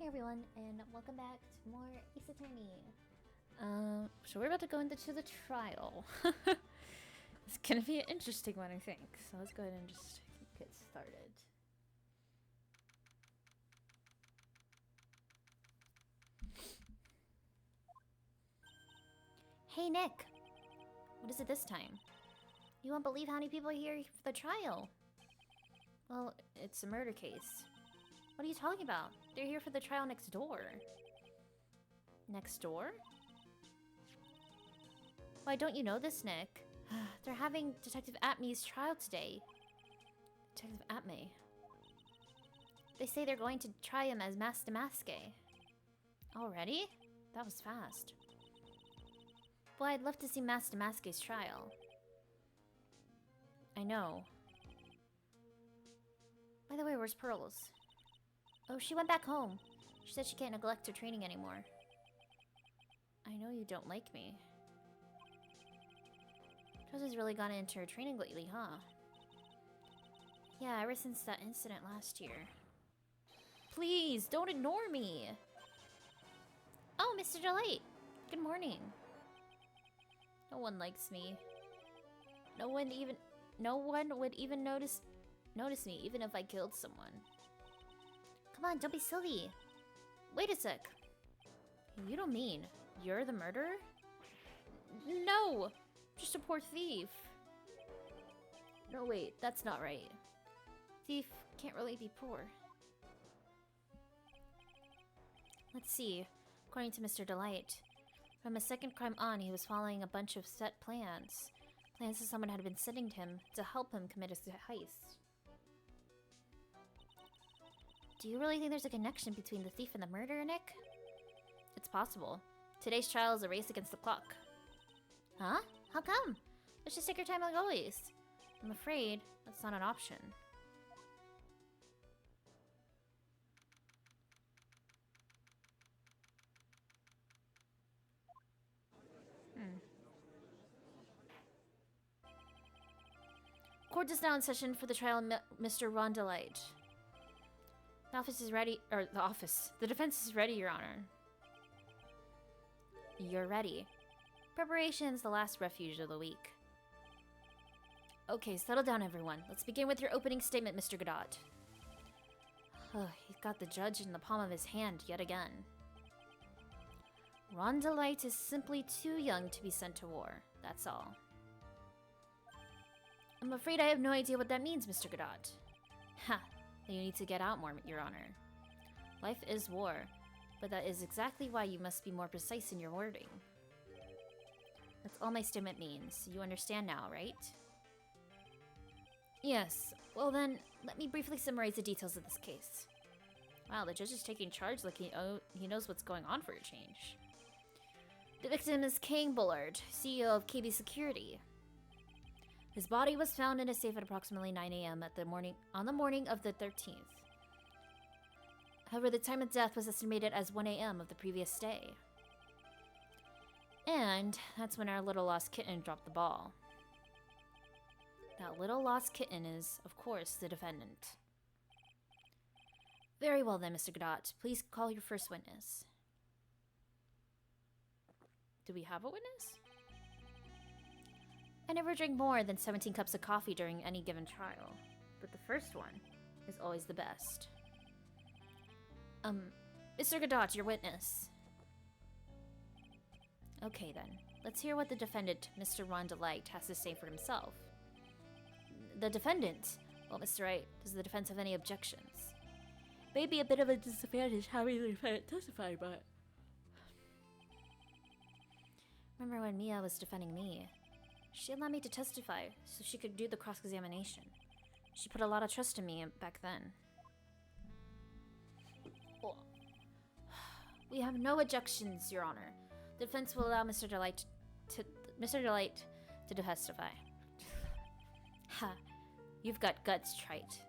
Hey everyone, and welcome back to more Ace Attorney. So we're about to go into the trial. It's gonna be an interesting one, I think. So let's go ahead and just get started. Hey Nick! What is it this time? You won't believe how many people are here for the trial. Well, it's a murder case. What are you talking about? They're here for the trial next door. Next door? Why don't you know this, Nick? They're having Detective Atme's trial today. Detective Atme. They say they're going to try him as Mas Damaske. Already? That was fast. Well, I'd love to see Mas Damaske's trial. I know. By the way, where's Pearls? Oh, she went back home. She said she can't neglect her training anymore. I know you don't like me. Jose's really gotten into her training lately, huh? Yeah, ever since that incident last year. Please, don't ignore me! Oh, Mr. Delight! Good morning. No one likes me. No one would even notice me, even if I killed someone. Come on, don't be silly. Wait a sec. You don't mean you're the murderer? No! Just a poor thief. No, wait, that's not right. Thief can't really be poor. Let's see. According to Mr. Delight, from his second crime on, he was following a bunch of set plans. Plans that someone had been sending to him to help him commit a heist. Do you really think there's a connection between the thief and the murderer, Nick? It's possible. Today's trial is a race against the clock. Huh? How come? Let's just take your time like always. I'm afraid that's not an option. Court is now in session for the trial of Mr. Rondelite. The office is ready, the defense is ready, Your Honor. You're ready. Preparation's the last refuge of the week. Okay, settle down, everyone. Let's begin with your opening statement, Mr. Godot. He's got the judge in the palm of his hand yet again. Rondelite is simply too young to be sent to war. That's all. I'm afraid I have no idea what that means, Mr. Godot. Ha! Then you need to get out more, Your Honor. Life is war, but that is exactly why you must be more precise in your wording. That's all my statement means. You understand now, right? Yes. Well then, let me briefly summarize the details of this case. Wow, the judge is taking charge like he knows what's going on for a change. The victim is Kang Bullard, CEO of KB Security. His body was found in a safe at approximately 9 a.m. on the morning of the 13th. However, the time of death was estimated as 1 a.m. of the previous day. And that's when our little lost kitten dropped the ball. That little lost kitten is, of course, the defendant. Very well then, Mr. Godot. Please call your first witness. Do we have a witness? I never drink more than 17 cups of coffee during any given trial, but the first one is always the best. Mr. Godot, your witness. Okay then, let's hear what the defendant, Mr. Rondelite, has to say for himself. The defendant? Well, Mr. Wright, does the defense have any objections? Maybe a bit of a disadvantage having the defendant testify, but... Remember when Mia was defending me? She allowed me to testify so she could do the cross-examination. She put a lot of trust in me back then. Well, we have no objections, Your Honor. The defense will allow Mr. Delight to testify. Ha, you've got guts, Trite.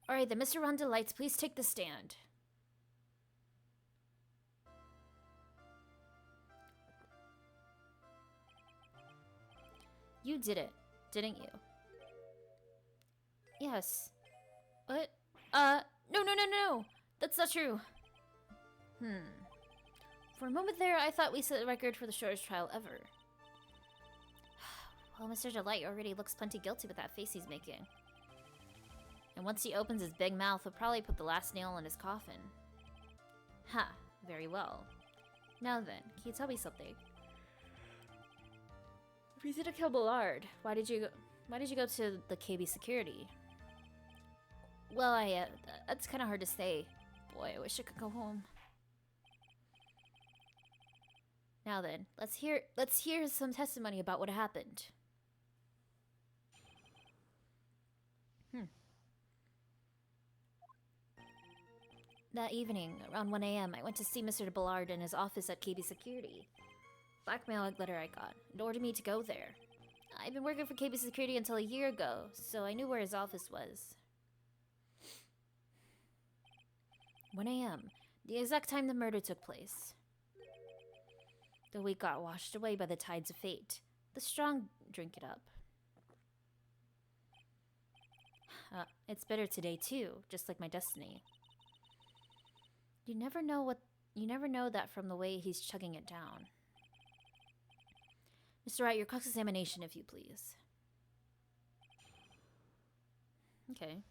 Alright then, Mr. Rondelite, please take the stand. You did it, didn't you? Yes. What? No! No! That's not true. For a moment there, I thought we set a record for the shortest trial ever. Well, Mr. Delight already looks plenty guilty with that face he's making. And once he opens his big mouth, he'll probably put the last nail in his coffin. Ha, very well. Now then, can you tell me something? If you didn't kill Ballard, why did you go to the KB security? Well, that's kind of hard to say. Boy, I wish I could go home. Now then, let's hear some testimony about what happened. That evening, around 1 a.m., I went to see Mr. Ballard in his office at KB Security. Blackmail letter I got. It ordered me to go there. I've been working for KB Security until a year ago, so I knew where his office was. 1 a.m., the exact time the murder took place. The week got washed away by the tides of fate. The strong drink it up. It's bitter today too, just like my destiny. You never know that from the way he's chugging it down. Mr. Wright, your cross-examination, if you please. Okay.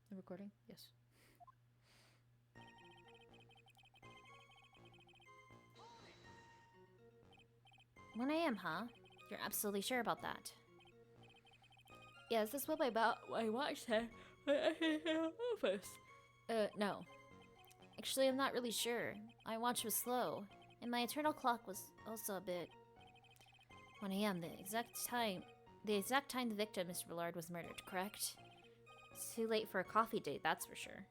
The recording? Yes. 1 a.m., huh? You're absolutely sure about that? Yes, that's what my watch said. Office. No. Actually, I'm not really sure. My watch was slow, and my internal clock was also a bit... 1 a.m., the exact time the victim, Mr. Ballard, was murdered, correct? It's too late for a coffee date, that's for sure.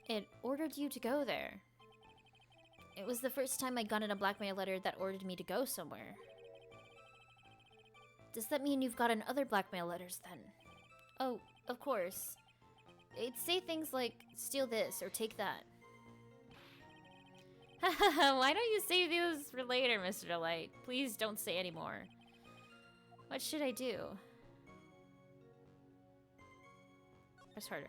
It ordered you to go there. It was the first time I'd gotten a blackmail letter that ordered me to go somewhere. Does that mean you've gotten other blackmail letters then? Oh, of course. It'd say things like, steal this or take that. Why don't you save those for later, Mr. Delight? Please don't say any more. What should I do? Press harder.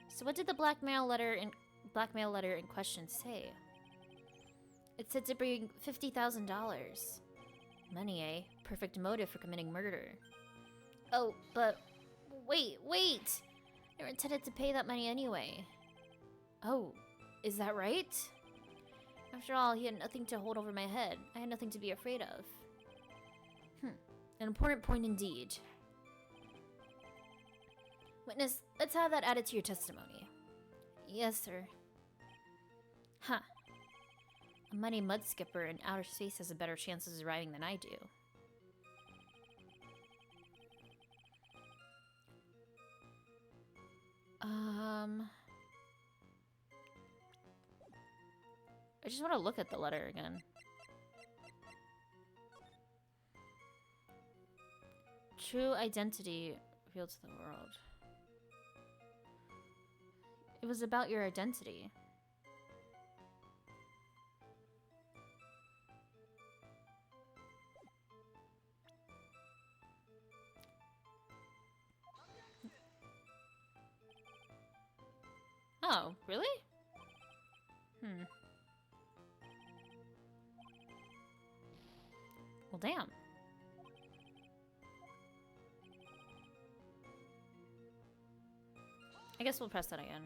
So what did the blackmail letter in question say? It said to bring $50,000. Money, eh? Perfect motive for committing murder. Oh, but wait! They were intended to pay that money anyway. Oh, is that right? After all, he had nothing to hold over my head. I had nothing to be afraid of. An important point indeed. Witness, let's have that added to your testimony. Yes, sir. Huh. A money mud skipper in outer space has a better chance of surviving than I do. I just want to look at the letter again. True identity revealed to the world. It was about your identity. Oh, really? Well, damn. I guess we'll press that again.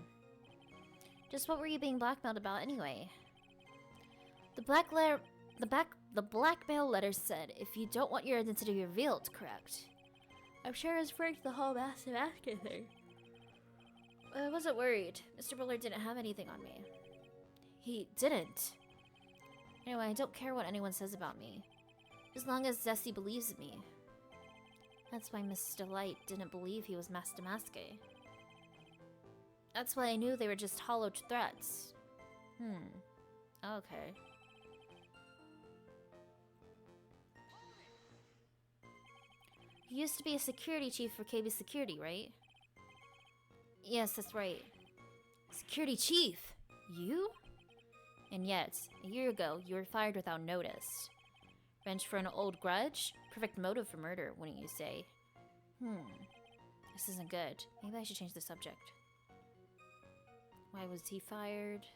Just what were you being blackmailed about anyway? The blackmail letter said if you don't want your identity revealed, correct? I'm sure it's freaked the whole massive asking thing. I wasn't worried. Mr. Bullard didn't have anything on me. He didn't. Anyway, I don't care what anyone says about me. As long as Zessie believes in me. That's why Miss Delight didn't believe he was Master Maske. That's why I knew they were just hollow threats. Okay. You used to be a security chief for KB Security, right? Yes, that's right. Security chief? You? And yet, a year ago, you were fired without notice. Revenge for an old grudge? Perfect motive for murder, wouldn't you say? This isn't good. Maybe I should change the subject. Why was he fired?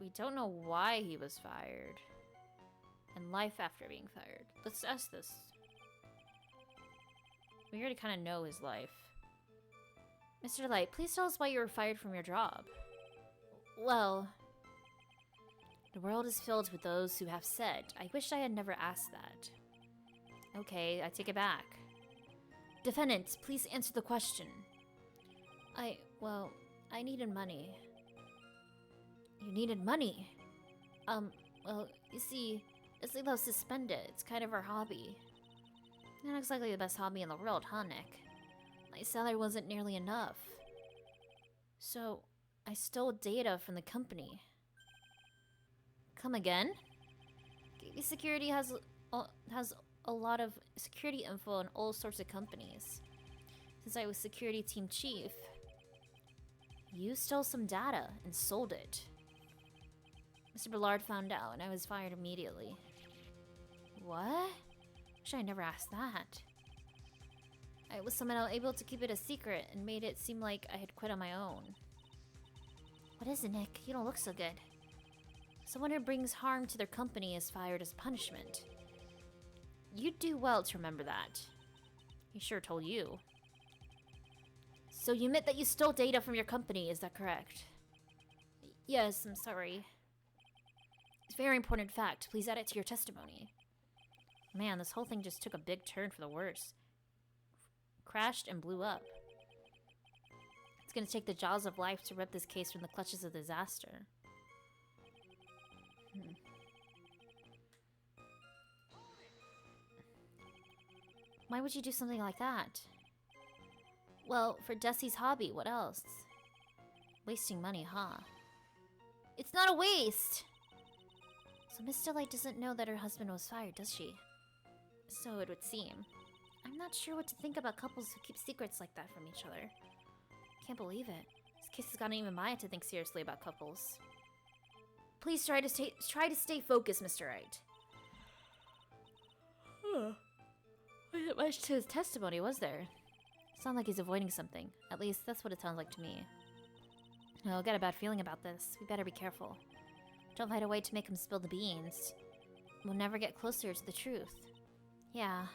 We don't know why he was fired. And life after being fired. Let's ask this. We already kind of know his life. Mr. Light, please tell us why you were fired from your job. Well, the world is filled with those who have said, I wish I had never asked that. Okay, I take it back. Defendant, please answer the question. Well, I needed money. You needed money? Well, you see, let's leave those suspended. It's kind of our hobby. Not exactly the best hobby in the world, huh, Nick? My salary wasn't nearly enough. So, I stole data from the company. Come again? KB Security has a lot of security info on all sorts of companies. Since I was security team chief, you stole some data and sold it. Mr. Ballard found out and I was fired immediately. What? Wish I never asked that. I was somehow able to keep it a secret and made it seem like I had quit on my own. What is it, Nick? You don't look so good. Someone who brings harm to their company is fired as punishment. You'd do well to remember that. He sure told you. So you admit that you stole data from your company, is that correct? Yes, I'm sorry. It's a very important fact. Please add it to your testimony. Man, this whole thing just took a big turn for the worse. Crashed and blew up. It's gonna take the jaws of life to rip this case from the clutches of disaster. Why would you do something like that? Well, for Desi's hobby, what else? Wasting money, huh? It's not a waste! So Miss Delight doesn't know that her husband was fired, does she? So it would seem. I'm not sure what to think about couples who keep secrets like that from each other. Can't believe it. This case has gotten even Maya to think seriously about couples. Please try to stay focused, Mr. Wright. Wasn't much to his testimony, was there? Sounds like he's avoiding something. At least, that's what it sounds like to me. I'll get a bad feeling about this. We better be careful. Don't find a way to make him spill the beans. We'll never get closer to the truth. Yeah.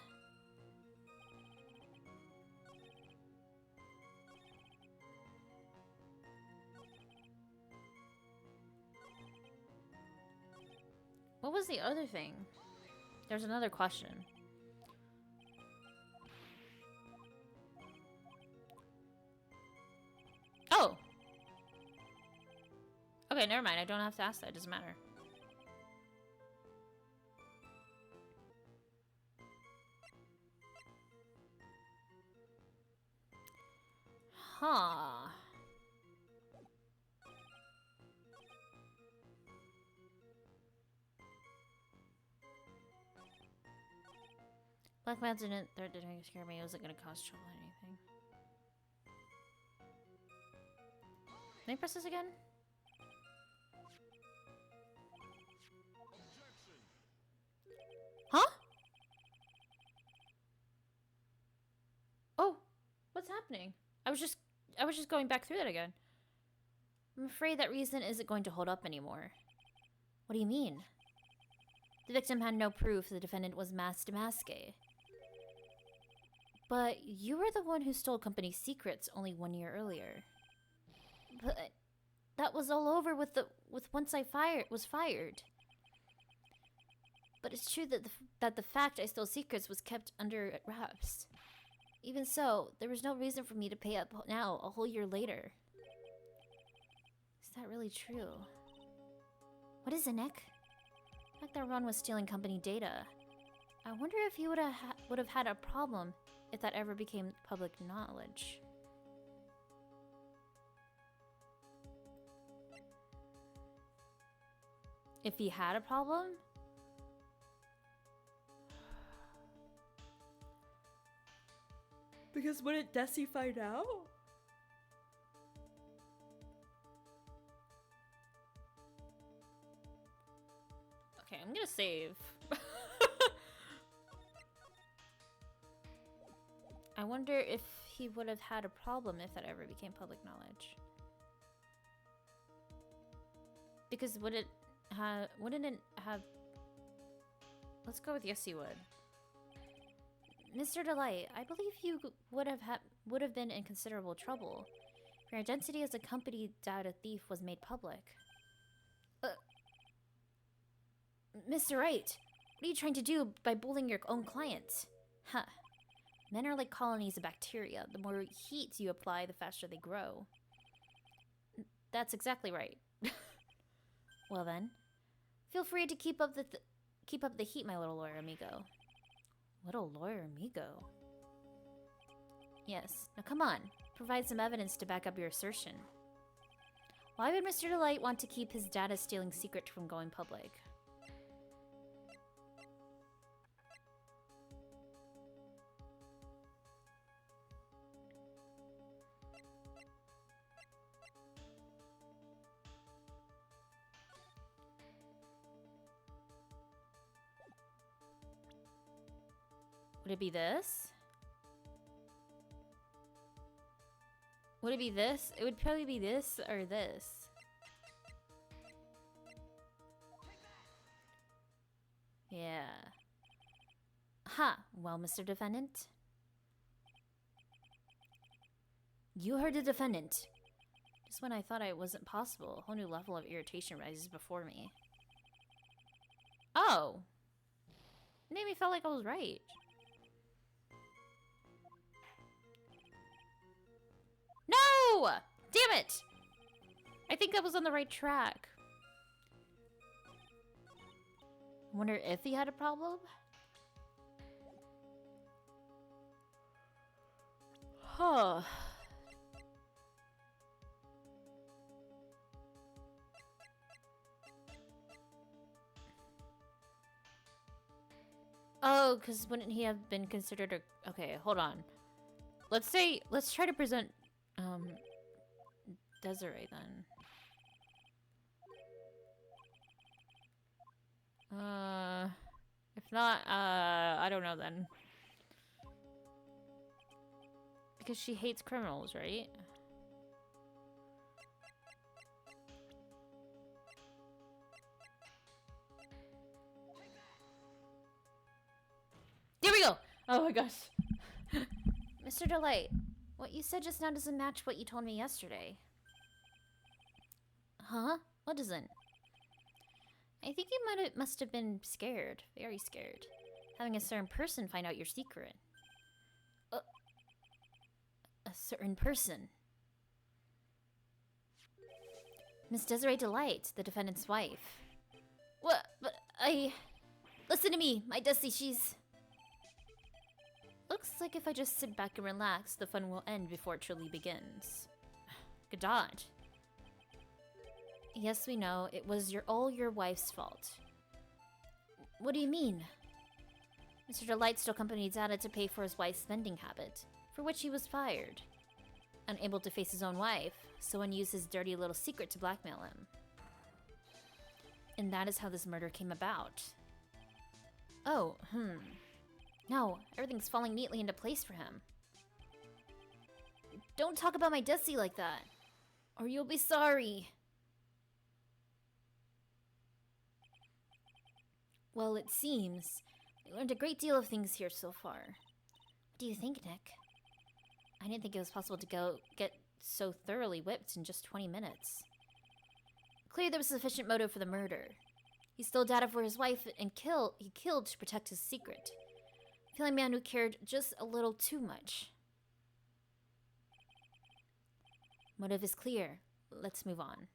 What was the other thing? There's another question. Oh! Okay, never mind. I don't have to ask that. It doesn't matter. Huh. Blackmail didn't scare me. It wasn't gonna cause trouble or anything. Can I press this again? Huh? Oh, what's happening? I was just going back through that again. I'm afraid that reason isn't going to hold up anymore. What do you mean? The victim had no proof the defendant was Mas Damaske. But you were the one who stole company secrets only 1 year earlier. But that was all over with once I was fired. But it's true that the fact I stole secrets was kept under wraps. Even so, there was no reason for me to pay up now, a whole year later. Is that really true? What is it, Nick? The fact that Ron was stealing company data. I wonder if he would have had a problem if that ever became public knowledge. If he had a problem? Because wouldn't Desi find out? Okay, I'm gonna save. I wonder if he would have had a problem if that ever became public knowledge. Because wouldn't it have... Let's go with yes, he would. Mr. Delight, I believe you would have been in considerable trouble. Your identity as a company data thief was made public. Mr. Wright, what are you trying to do by bullying your own clients? Huh. Men are like colonies of bacteria. The more heat you apply, the faster they grow. That's exactly right. Well then, feel free to keep up the heat, my little lawyer amigo. Little lawyer amigo? Yes. Now come on. Provide some evidence to back up your assertion. Why would Mr. Delight want to keep his data stealing secret from going public? Would it be this? Would it be this? It would probably be this or this. Yeah. Ha! Well, Mr. Defendant? You heard the defendant. Just when I thought it wasn't possible, a whole new level of irritation rises before me. Oh! It made me feel like I was right. No! Damn it! I think I was on the right track. I wonder if he had a problem? Huh. Oh, because wouldn't he have been considered a... Okay, hold on. Let's try to present... Desiree then. If not, I don't know then. Because she hates criminals, right? There we go! Oh my gosh. Mr. Delight, what you said just now doesn't match what you told me yesterday. Huh? What doesn't? I think you must have been scared. Very scared. Having a certain person find out your secret. A certain person. Miss Desiree Delight, the defendant's wife. What? But Listen to me, my Dusty, she's... Looks like if I just sit back and relax, the fun will end before it truly begins. Godot. Yes, we know. It was all your wife's fault. What do you mean? Mr. Delight stole company data to pay for his wife's spending habit, for which he was fired. Unable to face his own wife, someone used his dirty little secret to blackmail him. And that is how this murder came about. Oh, No, everything's falling neatly into place for him. Don't talk about my Dusty like that, or you'll be sorry. Well, it seems we learned a great deal of things here so far. What do you think, Nick? I didn't think it was possible to get so thoroughly whipped in just 20 minutes. Clearly there was sufficient motive for the murder. He stole data for his wife and he killed to protect his secret. Feeling man who cared just a little too much. Motive is clear. Let's move on.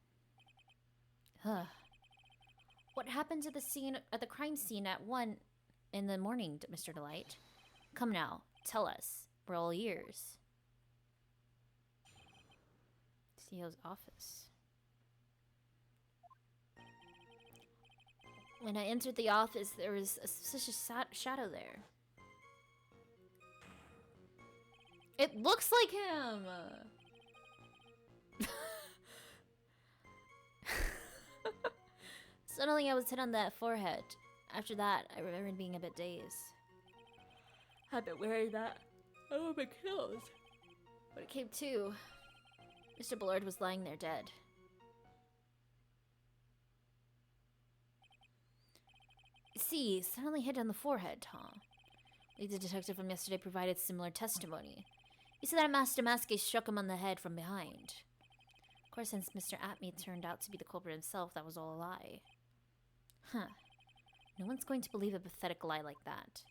What happened to the crime scene at 1 in the morning, Mr. Delight? Come now, tell us. We're all ears. CEO's office. When I entered the office, there was a suspicious shadow there. It looks like him! Suddenly I was hit on the forehead. After that, I remembered being a bit dazed. I've been wearing that. I would have been killed. When it came to, Mr. Bullard was lying there dead. See, suddenly hit on the forehead, huh? The detective from yesterday provided similar testimony. He said that Master Maske struck him on the head from behind. Of course, since Mr. Atme turned out to be the culprit himself, that was all a lie. Huh. No one's going to believe a pathetic lie like that.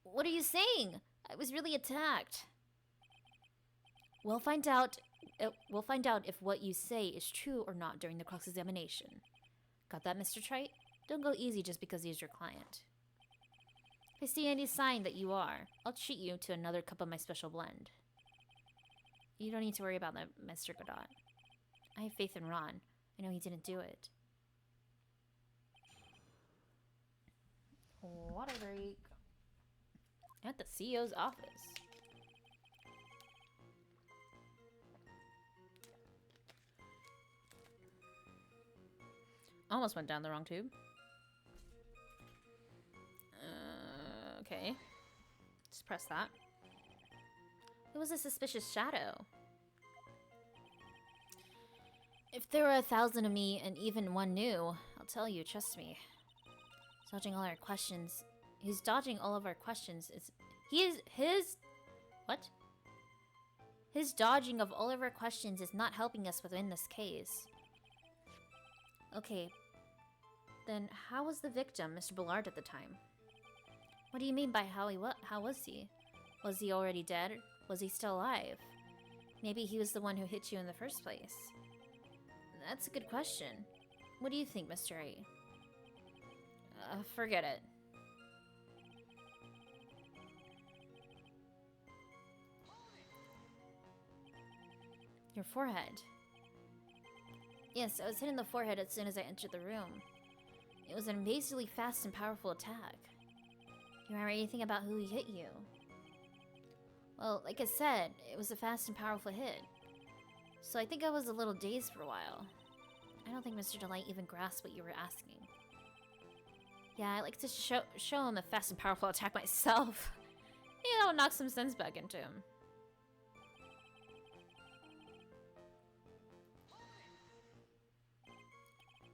What are you saying? I was really attacked. We'll find out if what you say is true or not during the cross-examination. Got that, Mr. Wright? Don't go easy just because he's your client. If I see any sign that you are, I'll treat you to another cup of my special blend. You don't need to worry about that, Mr. Godot. I have faith in Ron. I know he didn't do it. Water break. At the CEO's office. Almost went down the wrong tube. Okay. Just press that. It was a suspicious shadow. If there were 1,000 of me and even one new, I'll tell you, trust me. Dodging all our questions. He's dodging all of our questions. What? His dodging of all of our questions is not helping us within this case. Okay. Then how was the victim, Mr. Bullard, at the time? What do you mean by how was he? Was he already dead? Was he still alive? Maybe he was the one who hit you in the first place. That's a good question. What do you think, Mr. Wright? Forget it. Your forehead. Yes, I was hit in the forehead as soon as I entered the room. It was an amazingly fast and powerful attack. Do you remember anything about who hit you? Well, like I said, it was a fast and powerful hit. So I think I was a little dazed for a while. I don't think Mr. Delight even grasped what you were asking. Yeah, I like to show him a fast and powerful attack myself. You know, knock some sense back into him.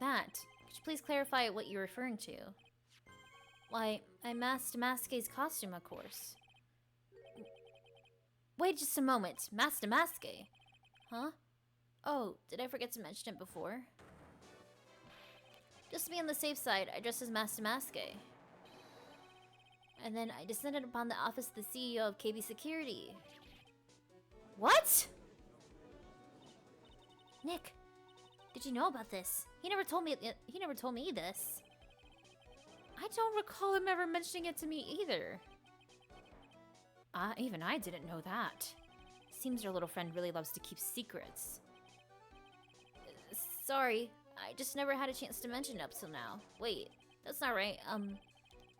That. Could you please clarify what you're referring to? Why, I masked Maske's costume, of course. Wait just a moment. Master Maske? Huh? Oh, did I forget to mention it before? Just to be on the safe side, I dressed as Master Maske. And then I descended upon the office of the CEO of KB Security. What? Nick, did you know about this? He never told me this. I don't recall him ever mentioning it to me either. Even I didn't know that. Seems your little friend really loves to keep secrets. Sorry, I just never had a chance to mention it up till now. Wait, that's not right.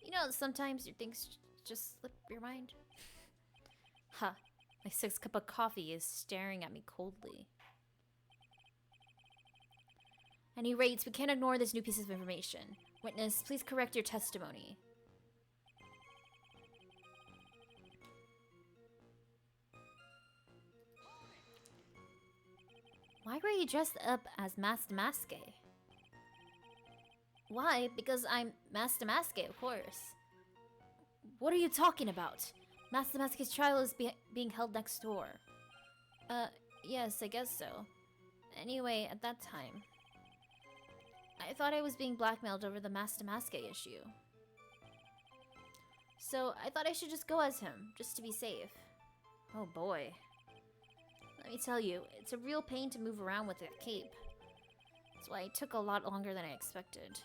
You know, sometimes your things just slip your mind. Huh, my 6th cup of coffee is staring at me coldly. At any rate, we can't ignore this new piece of information. Witness, please correct your testimony. Why were you dressed up as Master Maske? Why? Because I'm Master Maske, of course. What are you talking about? Master Maske's trial is being held next door. Yes, I guess so. Anyway, at that time, I thought I was being blackmailed over the Master Maske issue. So I thought I should just go as him, just to be safe. Oh boy. Let me tell you, it's a real pain to move around with that cape. That's why it took a lot longer than I expected.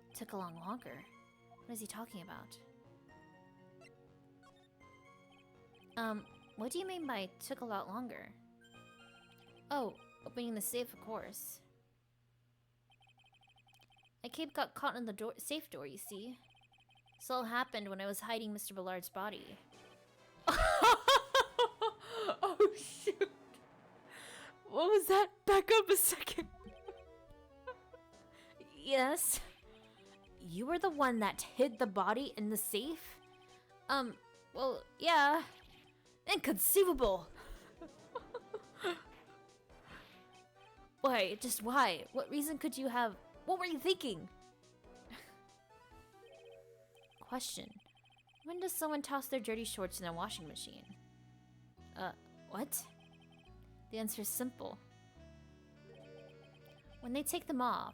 It took a lot longer? What is he talking about? What do you mean by took a lot longer? Oh, opening the safe, of course. My cape got caught in the safe door, you see. This all happened when I was hiding Mr. Bullard's body. Oh, shoot. What was that? Back up a second. Yes? You were the one that hid the body in the safe? Well, yeah. Inconceivable! Why? Just why? What reason could you have? What were you thinking? Question. When does someone toss their dirty shorts in a washing machine? What? The answer is simple. When they take them off.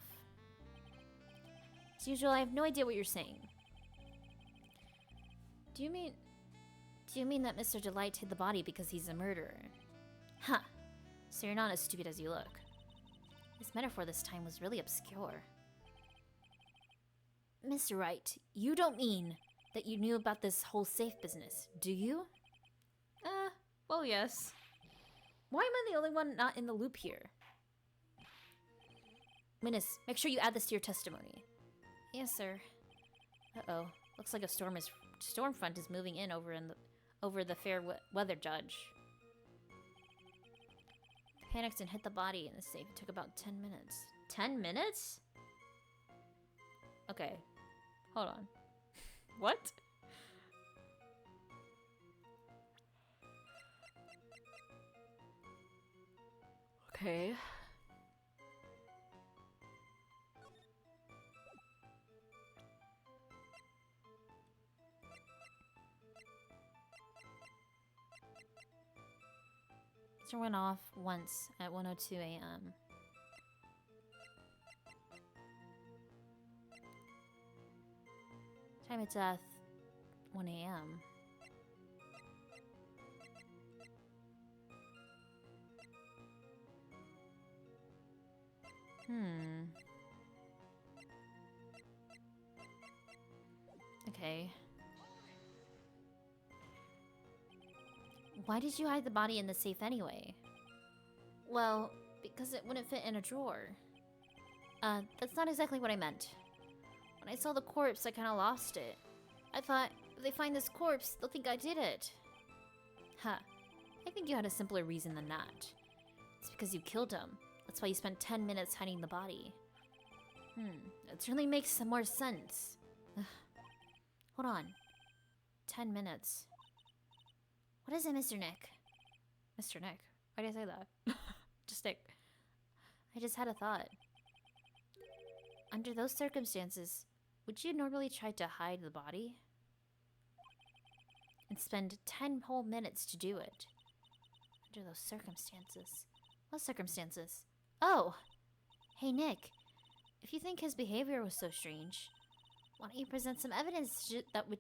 As usual, I have no idea what you're saying. Do you mean that Mr. Delight hid the body because he's a murderer? Huh. So you're not as stupid as you look. This metaphor this time was really obscure. Mr. Wright, you don't mean that you knew about this whole safe business, do you? Well, yes. Why am I the only one not in the loop here? Minus, make sure you add this to your testimony. Yes, sir. Uh-oh. Looks like a storm front is moving in over the fair weather judge. Panicked and hit the body in the safe. It took about 10 minutes. 10 minutes? Okay. Hold on. What? Okay. It went off once at 1:02 a.m. Time of death, 1 a.m. Okay. Why did you hide the body in the safe anyway? Well, because it wouldn't fit in a drawer. That's not exactly what I meant. When I saw the corpse, I kinda lost it. I thought, if they find this corpse, they'll think I did it. Huh. I think you had a simpler reason than that. It's because you killed him. That's why you spent 10 minutes hiding the body. That certainly makes some more sense. Hold on. 10 minutes. What is it, Mr. Nick? Mr. Nick? Why did I say that? Just Nick. I just had a thought. Under those circumstances, would you normally try to hide the body? And spend 10 whole minutes to do it? Under those circumstances. What circumstances? Oh! Hey, Nick. If you think his behavior was so strange, why don't you present some evidence that would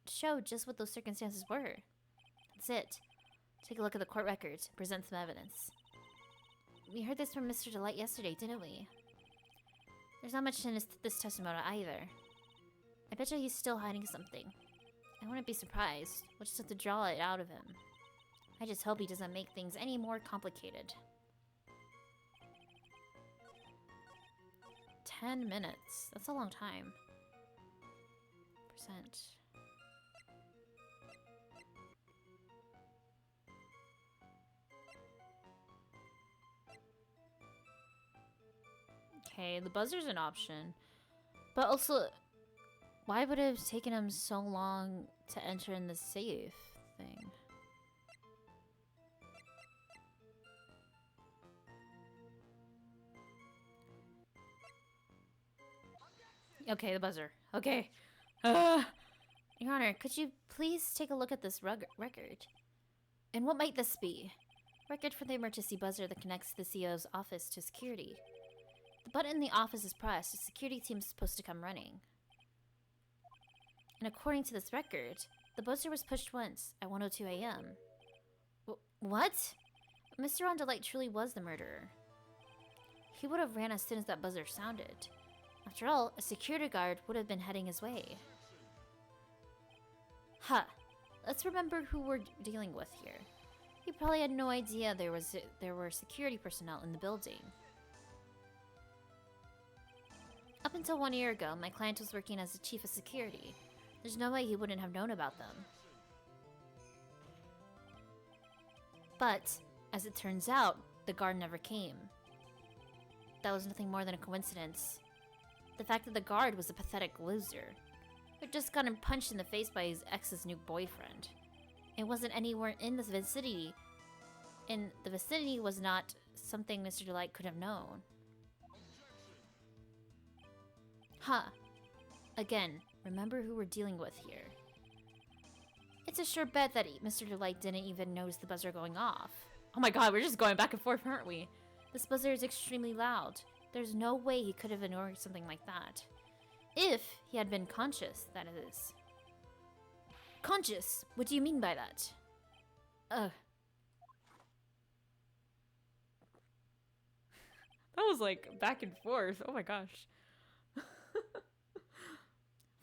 show just what those circumstances were? That's it. Take a look at the court records. Present some evidence. We heard this from Mr. Delight yesterday, didn't we? There's not much in this testimony either. I bet you he's still hiding something. I wouldn't be surprised. We'll just have to draw it out of him. I just hope he doesn't make things any more complicated. 10 minutes. That's a long time. Percent. Okay, the buzzer's an option. But also, why would it have taken him so long to enter in the safe thing? Okay, the buzzer. Okay. Your Honor, could you please take a look at this record? And what might this be? Record for the emergency buzzer that connects the CEO's office to security. The button in the office is pressed. The security team is supposed to come running. And according to this record, the buzzer was pushed once at 1:02 a.m. What? Mr. Rondelite truly was the murderer. He would have ran as soon as that buzzer sounded. After all, a security guard would have been heading his way. Huh. Let's remember who we're dealing with here. He probably had no idea there were security personnel in the building. Up until 1 year ago, my client was working as the chief of security. There's no way he wouldn't have known about them. But, as it turns out, the guard never came. That was nothing more than a coincidence. The fact that the guard was a pathetic loser who just gotten punched in the face by his ex's new boyfriend. It wasn't anywhere in the vicinity. And the vicinity was not something Mr. Delight could have known. Huh. Again, remember who we're dealing with here. It's a sure bet that Mr. Delight didn't even notice the buzzer going off. Oh my god, we're just going back and forth, aren't we? This buzzer is extremely loud. There's no way he could have ignored something like that. If he had been conscious, that is. Conscious? What do you mean by that? Ugh. That was like back and forth. Oh my gosh.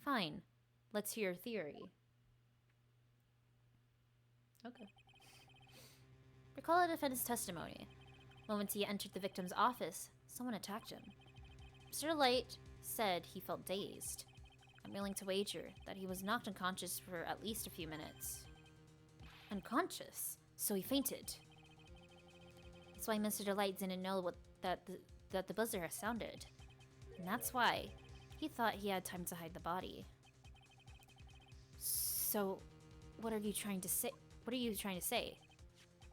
Fine. Let's hear your theory. Okay. Recall the defendant's testimony. The moment he entered the victim's office, someone attacked him. Mr. Light said he felt dazed. I'm willing to wager that he was knocked unconscious for at least a few minutes. Unconscious? So he fainted. That's why Mr. Delight didn't know that the buzzer has sounded. And that's why he thought he had time to hide the body. So, what are you trying to say? What are you trying to say?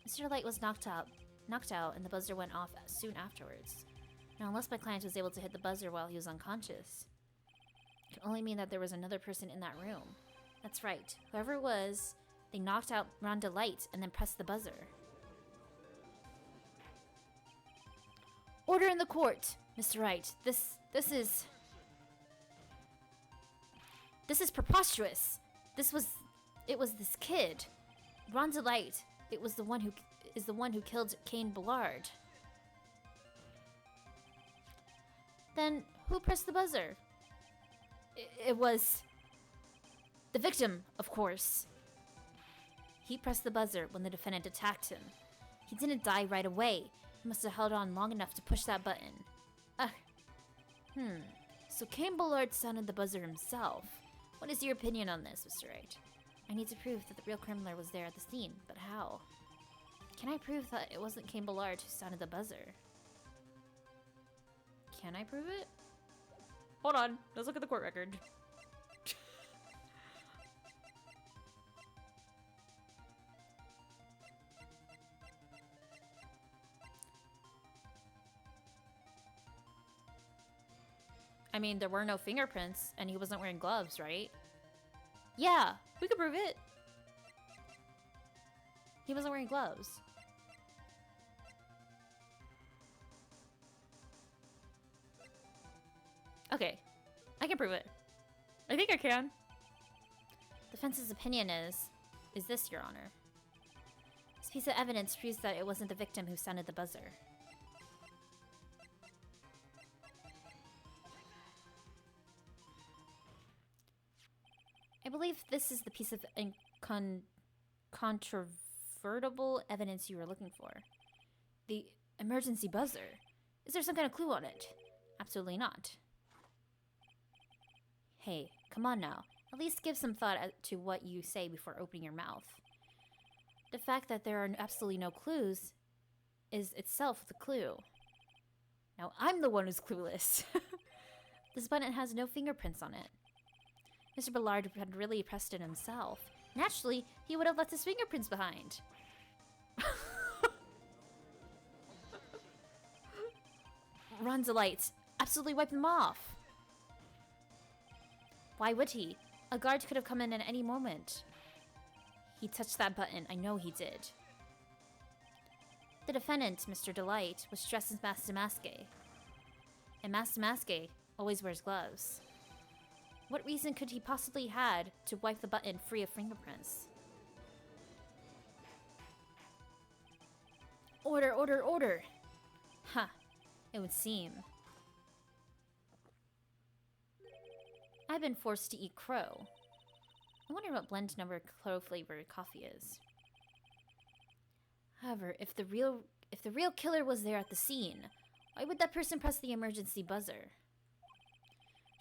Mr. Light was knocked out, and the buzzer went off soon afterwards. Now, unless my client was able to hit the buzzer while he was unconscious, it can only mean that there was another person in that room. That's right. Whoever it was, they knocked out Ron Delight and then pressed the buzzer. Order in the court, Mr. Wright. This is preposterous. It was this kid, Ron Delight. It was the one who killed Kane Ballard. Then who pressed the buzzer? It was the victim, of course. He pressed the buzzer when the defendant attacked him. He didn't die right away. He must have held on long enough to push that button. So Kane Ballard sounded the buzzer himself. What is your opinion on this, Mr. Wright? I need to prove that the real criminal was there at the scene, but how? Can I prove that it wasn't Kane Ballard who sounded the buzzer? Can I prove it? Hold on, let's look at the court record. I mean, there were no fingerprints, and he wasn't wearing gloves, right? Yeah, we could prove it. He wasn't wearing gloves. Okay, I can prove it. I think I can. Defense's opinion is this, Your Honor? This piece of evidence proves that it wasn't the victim who sounded the buzzer. I believe this is the piece of incontrovertible evidence you were looking for. The emergency buzzer. Is there some kind of clue on it? Absolutely not. Hey, come on now. At least give some thought to what you say before opening your mouth. The fact that there are absolutely no clues is itself the clue. Now I'm the one who's clueless. This button has no fingerprints on it. Mr. Ballard had really pressed it himself. Naturally, he would have left his fingerprints behind. Ron Delight absolutely wiped them off. Why would he? A guard could have come in at any moment. He touched that button. I know he did. The defendant, Mr. Delight, was dressed as Master Masque. And Master Masque always wears gloves. What reason could he possibly had to wipe the button free of fingerprints? Order, order, order! Huh, it would seem. I've been forced to eat crow. I wonder what blend number crow flavored coffee is. However, if the real killer was there at the scene, why would that person press the emergency buzzer?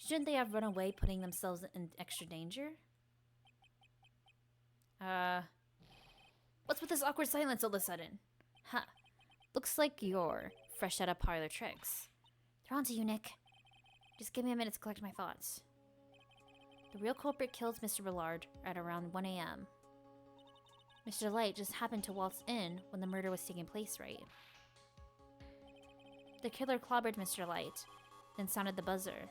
Shouldn't they have run away, putting themselves in extra danger? What's with this awkward silence all of a sudden? Huh. Looks like you're fresh out of parlor tricks. They're onto you, Nick. Just give me a minute to collect my thoughts. The real culprit killed Mr. Ballard at around 1 a.m. Mr. Delight just happened to waltz in when the murder was taking place, right? The killer clobbered Mr. Delight, then sounded the buzzer.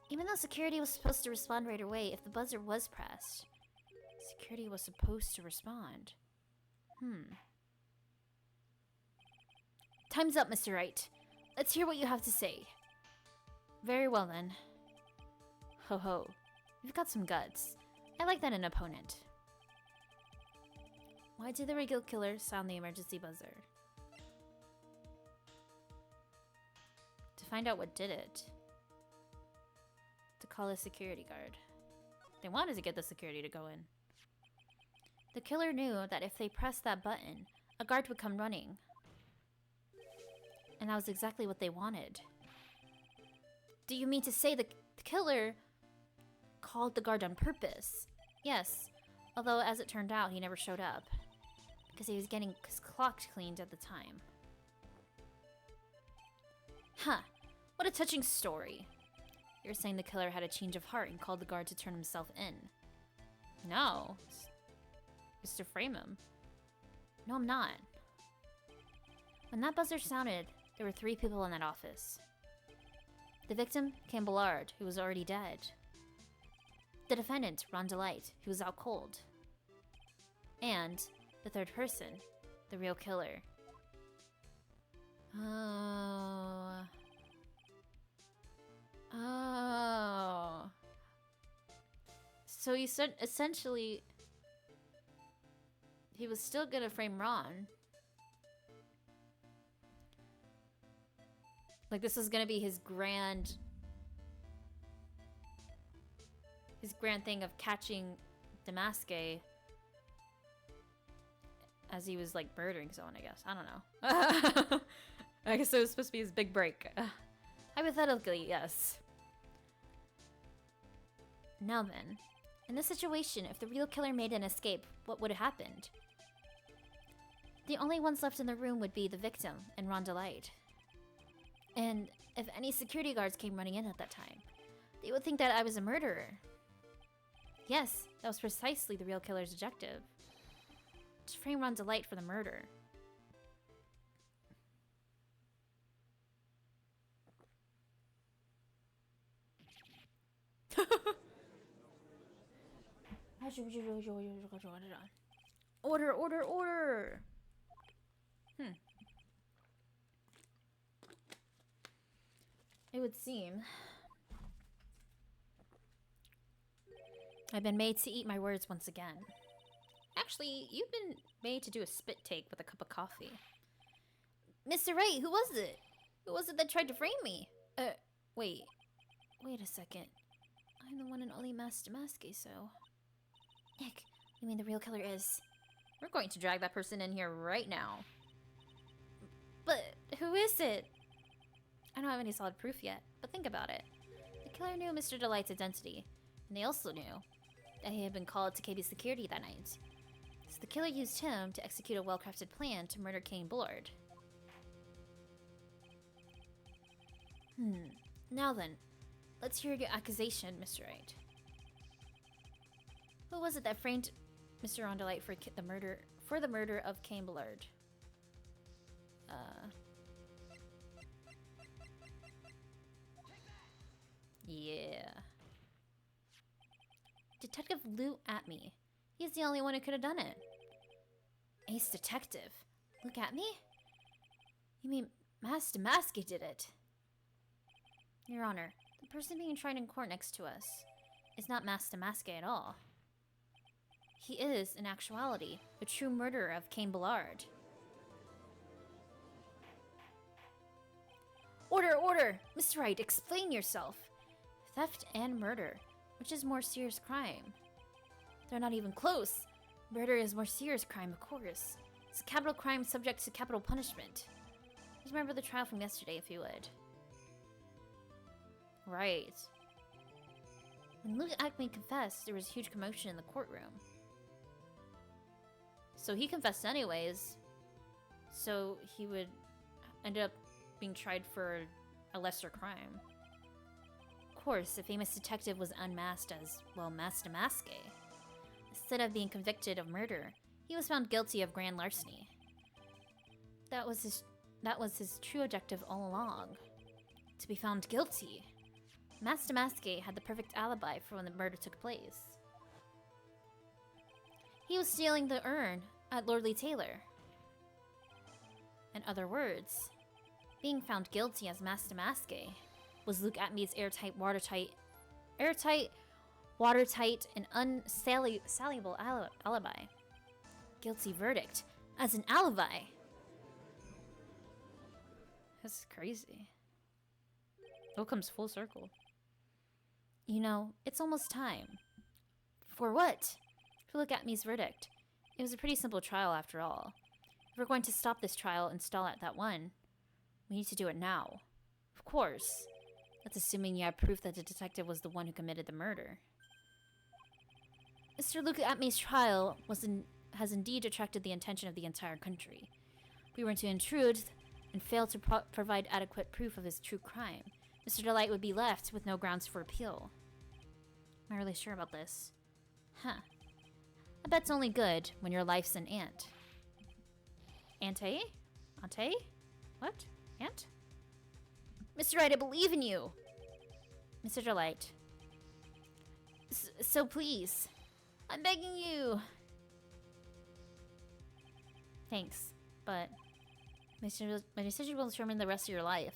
Even though security was supposed to respond right away, if the buzzer was pressed, security was supposed to respond. Time's up, Mr. Wright. Let's hear what you have to say. Very well, then. Ho ho. You've got some guts. I like that in an opponent. Why did the real killer sound the emergency buzzer? To find out what did it. To call a security guard. They wanted to get the security to go in. The killer knew that if they pressed that button, a guard would come running. And that was exactly what they wanted. Do you mean to say the killer called the guard on purpose? Yes, although as it turned out, he never showed up. Because he was getting his clock cleaned at the time. Huh, what a touching story. You're saying the killer had a change of heart and called the guard to turn himself in. No. It's to frame him. No, I'm not. When that buzzer sounded, there were 3 people in that office. The victim, Cam Ballard, who was already dead. The defendant, Ron Delight, who was out cold. And the third person, the real killer. Oh. So he said, essentially, he was still gonna frame Ron. Like, this is gonna be his grand thing of catching Damaske as he was, like, murdering someone, I guess. I don't know. I guess it was supposed to be his big break. Hypothetically, yes. Now then, in this situation, if the real killer made an escape, what would have happened? The only ones left in the room would be the victim and Ron Delight. And if any security guards came running in at that time, they would think that I was a murderer. Yes, that was precisely the real killer's objective. To frame Ron Delight for the murder. Order, order, order! It would seem I've been made to eat my words once again. Actually, you've been made to do a spit take with a cup of coffee. Mr. Wright, who was it? Who was it that tried to frame me? Wait a second. I'm the one and only Master Damaske, so... Nick, you mean the real killer is... We're going to drag that person in here right now. But who is it? I don't have any solid proof yet, but think about it. The killer knew Mr. Delight's identity, and they also knew that he had been called to KB security that night. So the killer used him to execute a well-crafted plan to murder Kane Bullard. Now then, let's hear your accusation, Mr. Wright. Who was it that framed Mr. Ron Delight for the murder of Kane Bullard? Yeah. Detective Lou at me. He's the only one who could have done it. Ace Detective? Look at me? You mean Master Damaske did it? Your Honor, the person being tried in court next to us is not Master Damaske at all. He is, in actuality, the true murderer of Kane Bullard. Order, order! Mr. Wright, explain yourself! Theft and murder. Which is more serious crime? They're not even close. Murder is more serious crime, of course. It's a capital crime subject to capital punishment. Just remember the trial from yesterday, if you would. Right. When Luke Acme confessed, there was a huge commotion in the courtroom. So he confessed anyways. So he would end up being tried for a lesser crime. Of course, the famous detective was unmasked as, well, Master Maske. Instead of being convicted of murder, he was found guilty of grand larceny. That was his true objective all along. To be found guilty. Master Maske had the perfect alibi for when the murder took place. He was stealing the urn at Lordly Taylor. In other words, being found guilty as Master Maske was Luke Atmey's airtight, watertight, and unsaliable alibi. Guilty verdict as an alibi. That's crazy. It all comes full circle. You know, it's almost time. For what? For Luke Atmey's verdict. It was a pretty simple trial after all. If we're going to stop this trial and stall at that one, we need to do it now. Of course. That's assuming you have proof that the detective was the one who committed the murder. Mr. Luke Atmey's trial has indeed attracted the attention of the entire country. If we were to intrude and fail to provide adequate proof of his true crime, Mr. Delight would be left with no grounds for appeal. Am I really sure about this? Huh. I bet it's only good when your life's an ant. Ante? Ante? What? Ant? Mr. Wright, I believe in you! Mr. Delight. So please. I'm begging you! Thanks, but my decision will determine the rest of your life.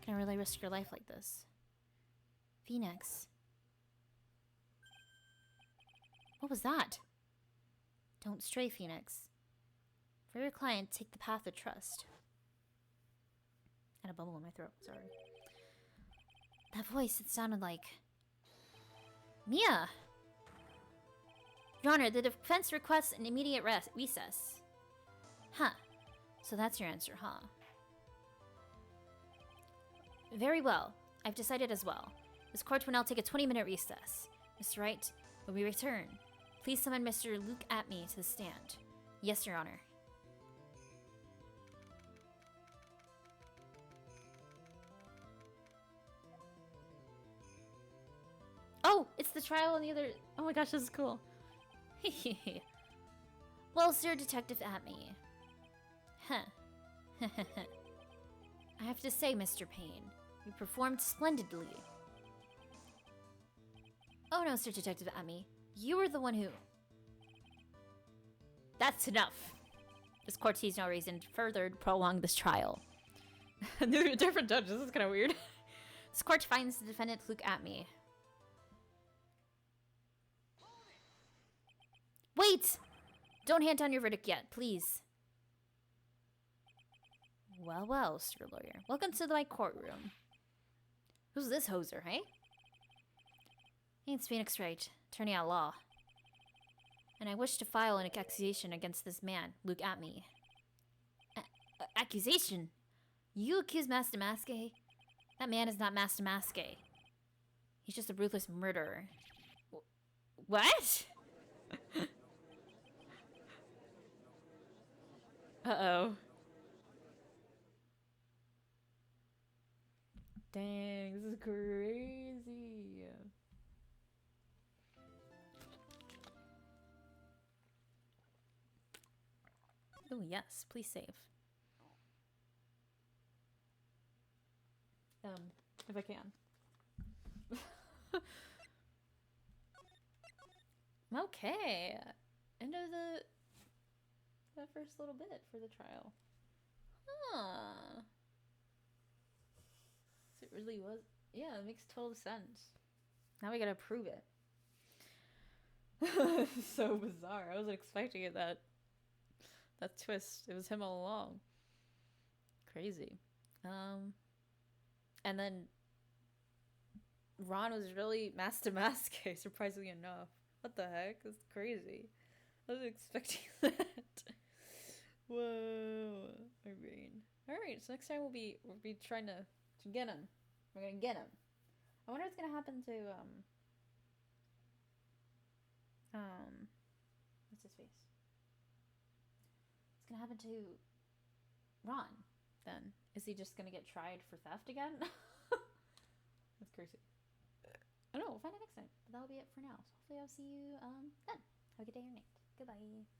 Can I really risk your life like this? Phoenix. What was that? Don't stray, Phoenix. For your client, take the path of trust. I had a bubble in my throat, sorry. That voice, it sounded like... Mia! Your Honor, the defense requests an immediate recess. Huh. So that's your answer, huh? Very well. I've decided as well. This court will now take a 20-minute recess. Mr. Wright, when we return, please summon Mr. Luke Atmey to the stand. Yes, Your Honor. Oh, it's the trial on the other... Oh my gosh, this is cool. Well, Sir Detective Atmey. Huh. I have to say, Mr. Payne, you performed splendidly. Oh no, Sir Detective Atmey. You were the one who... That's enough. This court sees no reason further to prolong this trial. Different judges, this is kind of weird. This court finds the defendant Luke Atmey. Wait! Don't hand down your verdict yet, please. Well, well, Sir Lawyer. Welcome to my courtroom. Who's this hoser, hey? It's Phoenix Wright, attorney at law. And I wish to file an accusation against this man, Luke Atmey. Accusation? You accuse Master Maske? That man is not Master Maske. He's just a ruthless murderer. What? Uh-oh. Dang, this is crazy. Oh, yes, please save. If I can. Okay. End of that first little bit for the trial. Huh. So it really was. Yeah, it makes total sense. Now we gotta prove it. So bizarre. I wasn't expecting it that twist. It was him all along. Crazy. And then Ron was really Master Maske, surprisingly enough. What the heck? That's crazy. I wasn't expecting that. Whoa. My brain. Alright, so next time we'll be trying to get him. We're gonna get him. I wonder what's gonna happen to what's his face? What's gonna happen to Ron then? Is he just gonna get tried for theft again? That's crazy. I don't know, we'll find out next time. But that'll be it for now. So hopefully I'll see you then. Have a good day or night. Goodbye.